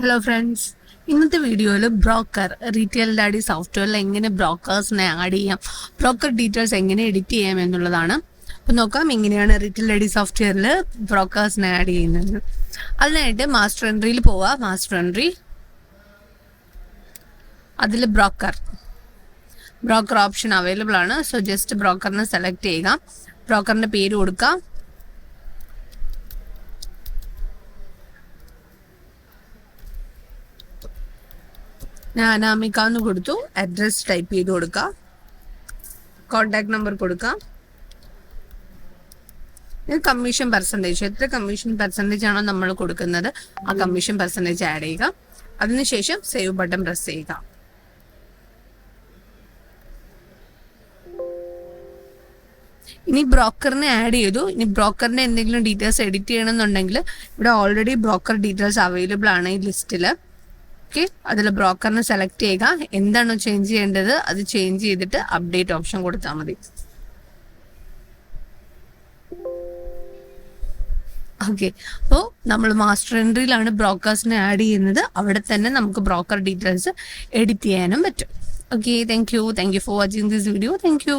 Hello friends, ഇന്നത്തെ വീഡിയോയിൽ broker retail daddy സോഫ്റ്റ്വെയറിൽ എങ്ങനെ ബ്രോക്കേഴ്സിനെ ആഡ് ചെയ്യാം, ബ്രോക്കർ ഡീറ്റെയിൽസ് എങ്ങനെ എഡിറ്റ് ചെയ്യാം എന്നുള്ളതാണ്. അപ്പോൾ നോക്കാം എങ്ങനെയാണ് റീറ്റെയിൽ ഡാഡി സോഫ്റ്റ്വെയറിൽ ബ്രോക്കേഴ്സിനെ ആഡ് ചെയ്യുന്നത്. അതിനായിട്ട് മാസ്റ്റർ എൻട്രിയിൽ പോവുക. മാസ്റ്റർ എൻട്രി, അതിൽ ബ്രോക്കർ ഓപ്ഷൻ അവൈലബിൾ ആണ്. സോ ജസ്റ്റ് ബ്രോക്കറിനെ സെലക്ട് ചെയ്യുക, ബ്രോക്കറിൻ്റെ പേര് കൊടുക്കുക. ഞാൻ അനാമിക എന്ന് കൊടുത്തു. അഡ്രസ് ടൈപ്പ് ചെയ്ത് കൊടുക്കുക, കോണ്ടാക്ട് നമ്പർ കൊടുക്കുക. ഇത് കമ്മീഷൻ പെർസെൻറ്റേജ്, എത്ര കമ്മീഷൻ പെർസെൻറ്റേജ് ആണോ നമ്മൾ കൊടുക്കുന്നത് ആ കമ്മീഷൻ പെർസെൻറ്റേജ് ആഡ് ചെയ്യുക. അതിനുശേഷം സേവ് ബട്ടൺ പ്രസ് ചെയ്യുക. ഇനി ബ്രോക്കറിനെ ആഡ് ചെയ്തു. ഇനി ബ്രോക്കറിന്റെ എന്തെങ്കിലും ഡീറ്റെയിൽസ് എഡിറ്റ് ചെയ്യണമെന്നുണ്ടെങ്കിൽ ഇവിടെ ഓൾറെഡി ബ്രോക്കർ ഡീറ്റെയിൽസ് അവൈലബിൾ ആണ് ഈ ലിസ്റ്റിൽ. ഓക്കെ, അതിൽ ബ്രോക്കറിനെ സെലക്ട് ചെയ്യുക. എന്താണോ ചേഞ്ച് ചെയ്യേണ്ടത് അത് ചേഞ്ച് ചെയ്തിട്ട് അപ്ഡേറ്റ് ഓപ്ഷൻ കൊടുത്താൽ മതി. ഓക്കെ, അപ്പോൾ നമ്മൾ മാസ്റ്റർ എൻട്രിയിലാണ് ബ്രോക്കേഴ്സിനെ ആഡ് ചെയ്യുന്നത്. അവിടെ തന്നെ നമുക്ക് ബ്രോക്കർ ഡീറ്റെയിൽസ് എഡിറ്റ് ചെയ്യാനും പറ്റും. Okay, thank you for watching this video. Thank you.